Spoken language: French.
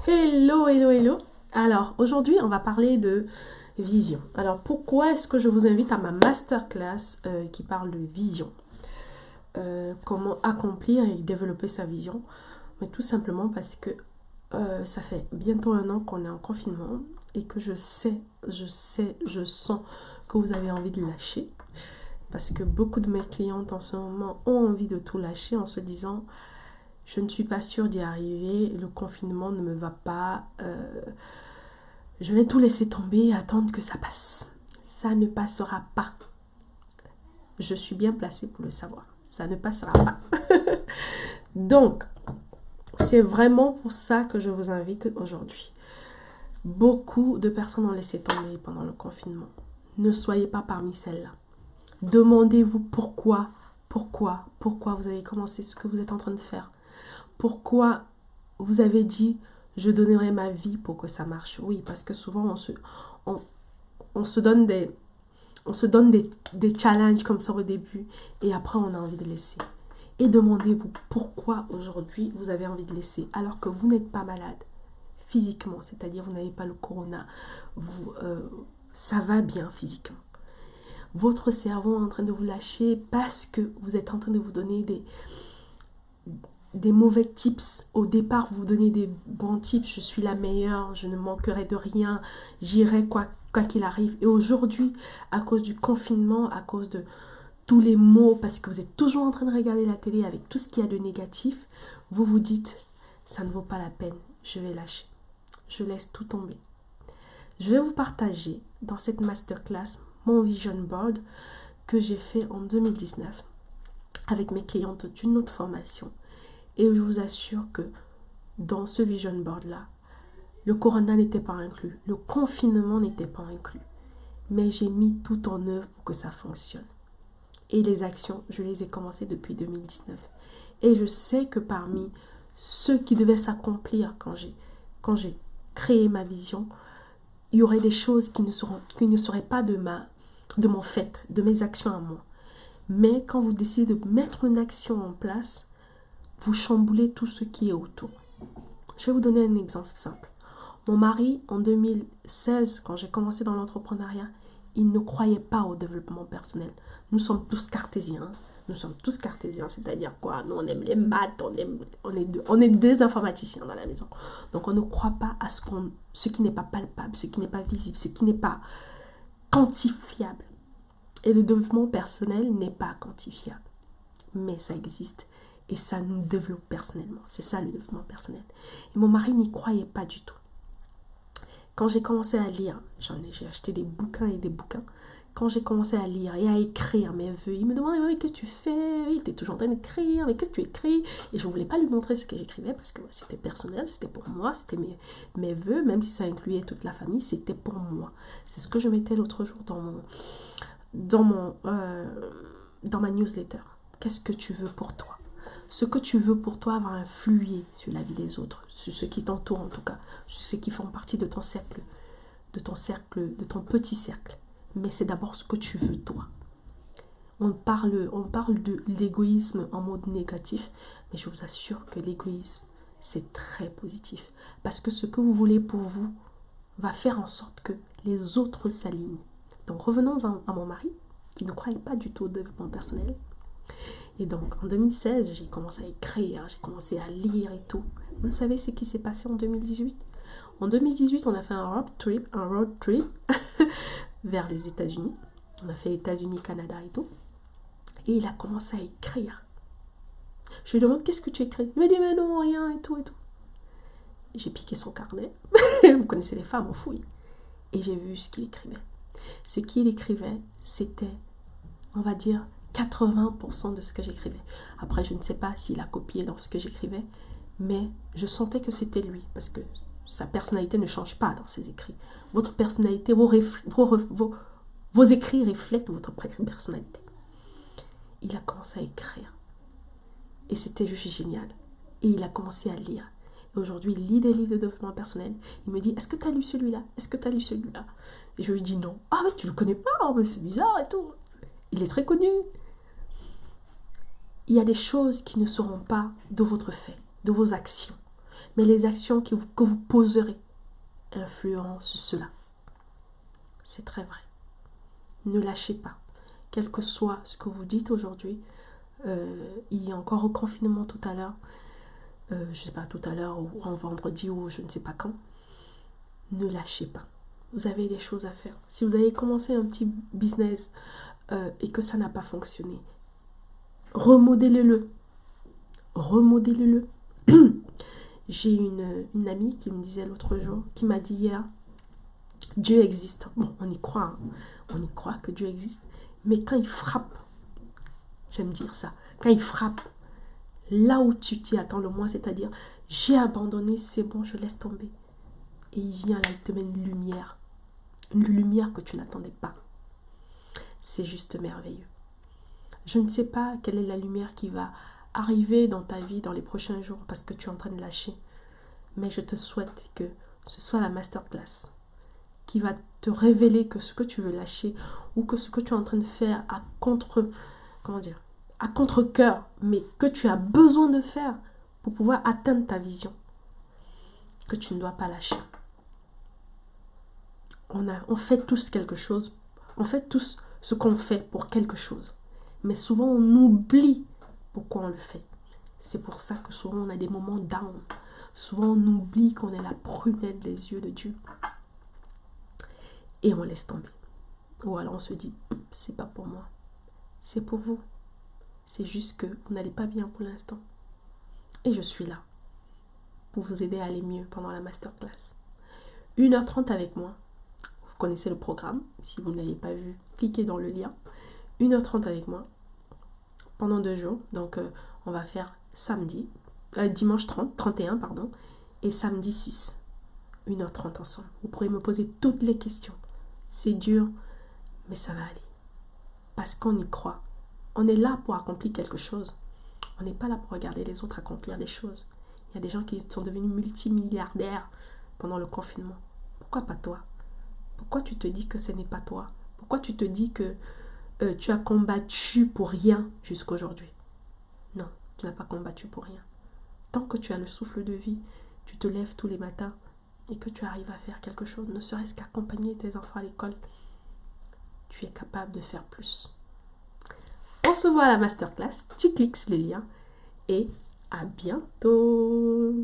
Hello, hello, hello. Alors, aujourd'hui, on va parler de vision. Alors, pourquoi est-ce que je vous invite à ma masterclass qui parle de vision? Comment accomplir et développer sa vision? Mais tout simplement parce que ça fait bientôt un an qu'on est en confinement et que je sens que vous avez envie de lâcher. Parce que beaucoup de mes clientes en ce moment ont envie de tout lâcher en se disant je ne suis pas sûre d'y arriver, le confinement ne me va pas, je vais tout laisser tomber et attendre que ça passe. Ça ne passera pas. Je suis bien placée pour le savoir. Ça ne passera pas. Donc, c'est vraiment pour ça que je vous invite aujourd'hui. Beaucoup de personnes ont laissé tomber pendant le confinement. Ne soyez pas parmi celles-là. Demandez-vous pourquoi vous avez commencé ce que vous êtes en train de faire. Pourquoi vous avez dit je donnerai ma vie pour que ça marche. Oui, parce que souvent on, on se donne des challenges comme ça au début et après on a envie de laisser. Et demandez-vous pourquoi aujourd'hui vous avez envie de laisser alors que vous n'êtes pas malade physiquement, c'est-à-dire vous n'avez pas le corona, ça va bien physiquement. Votre cerveau est en train de vous lâcher parce que vous êtes en train de vous donner des mauvais tips. Au départ, vous donnez des bons tips. Je suis la meilleure, je ne manquerai de rien, j'irai quoi qu'il arrive. Et aujourd'hui, à cause du confinement, à cause de tous les mots, parce que vous êtes toujours en train de regarder la télé avec tout ce qu'il y a de négatif, vous vous dites, ça ne vaut pas la peine, je vais lâcher. Je laisse tout tomber. Je vais vous partager dans cette masterclass mon vision board que j'ai fait en 2019 avec mes clientes d'une autre formation. Et je vous assure que dans ce vision board-là, le corona n'était pas inclus, le confinement n'était pas inclus. Mais j'ai mis tout en œuvre pour que ça fonctionne. Et les actions, je les ai commencées depuis 2019. Et je sais que parmi ceux qui devaient s'accomplir quand j'ai créé ma vision, il y aurait des choses qui ne seraient pas de mon fait, de mes actions à moi. Mais quand vous décidez de mettre une action en place, vous chamboulez tout ce qui est autour. Je vais vous donner un exemple simple. Mon mari, en 2016, quand j'ai commencé dans l'entrepreneuriat, il ne croyait pas au développement personnel. Nous sommes tous cartésiens. Nous sommes tous cartésiens, c'est-à-dire quoi? Nous, on aime les maths, on est des informaticiens dans la maison. Donc, on ne croit pas à ce qui n'est pas palpable, ce qui n'est pas visible, ce qui n'est pas quantifiable. Et le développement personnel n'est pas quantifiable. Mais ça existe. Et ça nous développe personnellement. C'est ça le développement personnel. Et mon mari n'y croyait pas du tout. Quand j'ai commencé à lire, j'ai acheté des bouquins et des bouquins. Quand j'ai commencé à lire et à écrire mes vœux, il me demandait mais qu'est-ce que tu fais? Il était toujours en train d'écrire, mais qu'est-ce que tu écris? Et je ne voulais pas lui montrer ce que j'écrivais parce que c'était personnel, c'était pour moi, c'était mes vœux, même si ça incluait toute la famille, c'était pour moi. C'est ce que je mettais l'autre jour dans ma newsletter. Qu'est-ce que tu veux pour toi? Ce que tu veux pour toi va influer sur la vie des autres, sur ceux qui t'entourent en tout cas, sur ceux qui font partie de ton cercle, de ton petit cercle. Mais c'est d'abord ce que tu veux toi. On parle de l'égoïsme en mode négatif, mais je vous assure que l'égoïsme, c'est très positif. Parce que ce que vous voulez pour vous va faire en sorte que les autres s'alignent. Donc revenons à mon mari, qui ne croyait pas du tout au développement personnel. Et donc, en 2016, j'ai commencé à écrire, j'ai commencé à lire et tout. Vous savez ce qui s'est passé en 2018? En 2018, on a fait un road trip vers les États-Unis. On a fait États-Unis, Canada et tout. Et il a commencé à écrire. Je lui demande, qu'est-ce que tu écris? Il me dit, mais non, rien et tout et tout. J'ai piqué son carnet. Vous connaissez les femmes, on fouille. Et j'ai vu ce qu'il écrivait. Ce qu'il écrivait, c'était, on va dire, 80% de ce que j'écrivais. Après, je ne sais pas s'il a copié dans ce que j'écrivais, mais je sentais que c'était lui, parce que sa personnalité ne change pas dans ses écrits. Votre personnalité, vos écrits reflètent votre personnalité. Il a commencé à écrire. Et c'était juste génial. Et il a commencé à lire. Et aujourd'hui, il lit des livres de développement personnel. Il me dit, est-ce que tu as lu celui-là? Est-ce que tu as lu celui-là? Et je lui dis non. Ah, mais tu le connais pas? Oh, mais c'est bizarre et tout. Il est très connu. Il y a des choses qui ne seront pas de votre fait, de vos actions. mais les actions que vous poserez influencent cela. C'est très vrai. Ne lâchez pas. Quel que soit ce que vous dites aujourd'hui, il y a encore au confinement tout à l'heure, je ne sais pas, tout à l'heure ou en vendredi ou je ne sais pas quand, ne lâchez pas. Vous avez des choses à faire. Si vous avez commencé un petit business et que ça n'a pas fonctionné, remodélez-le. Remodélez-le. J'ai une amie qui me disait l'autre jour, qui m'a dit hier, Dieu existe. Bon, on y croit. Hein. On y croit que Dieu existe. Mais quand il frappe, j'aime dire ça, quand il frappe, là où tu t'y attends le moins, c'est-à-dire, j'ai abandonné, c'est bon, je laisse tomber. Et il vient là, il te met une lumière que tu n'attendais pas. C'est juste merveilleux. Je ne sais pas quelle est la lumière qui va arriver dans ta vie dans les prochains jours parce que tu es en train de lâcher. Mais je te souhaite que ce soit la masterclass qui va te révéler que ce que tu veux lâcher ou que ce que tu es en train de faire à contre-cœur, mais que tu as besoin de faire pour pouvoir atteindre ta vision, que tu ne dois pas lâcher. On fait tous quelque chose, on fait tous ce qu'on fait pour quelque chose, mais souvent on oublie pourquoi on le fait. C'est pour ça que souvent on a des moments down, souvent on oublie qu'on est la prunelle des yeux de Dieu et on laisse tomber. Ou alors on se dit, c'est pas pour moi, c'est pour vous. C'est juste que vous n'allez pas bien pour l'instant. Et je suis là pour vous aider à aller mieux pendant la masterclass. 1h30 avec moi. Vous connaissez le programme. Si vous ne l'avez pas vu, cliquez dans le lien. 1h30 avec moi pendant 2 jours. Donc, on va faire dimanche 31, et samedi 6. 1h30 ensemble. Vous pourrez me poser toutes les questions. C'est dur, mais ça va aller. Parce qu'on y croit. On est là pour accomplir quelque chose. On n'est pas là pour regarder les autres accomplir des choses. Il y a des gens qui sont devenus multimilliardaires pendant le confinement. Pourquoi pas toi? Pourquoi tu te dis que ce n'est pas toi? Pourquoi tu te dis que tu as combattu pour rien jusqu'aujourd'hui? Non, tu n'as pas combattu pour rien. Tant que tu as le souffle de vie, tu te lèves tous les matins et que tu arrives à faire quelque chose, ne serait-ce qu'accompagner tes enfants à l'école, tu es capable de faire plus. On se voit à la masterclass, tu cliques sur le lien et à bientôt.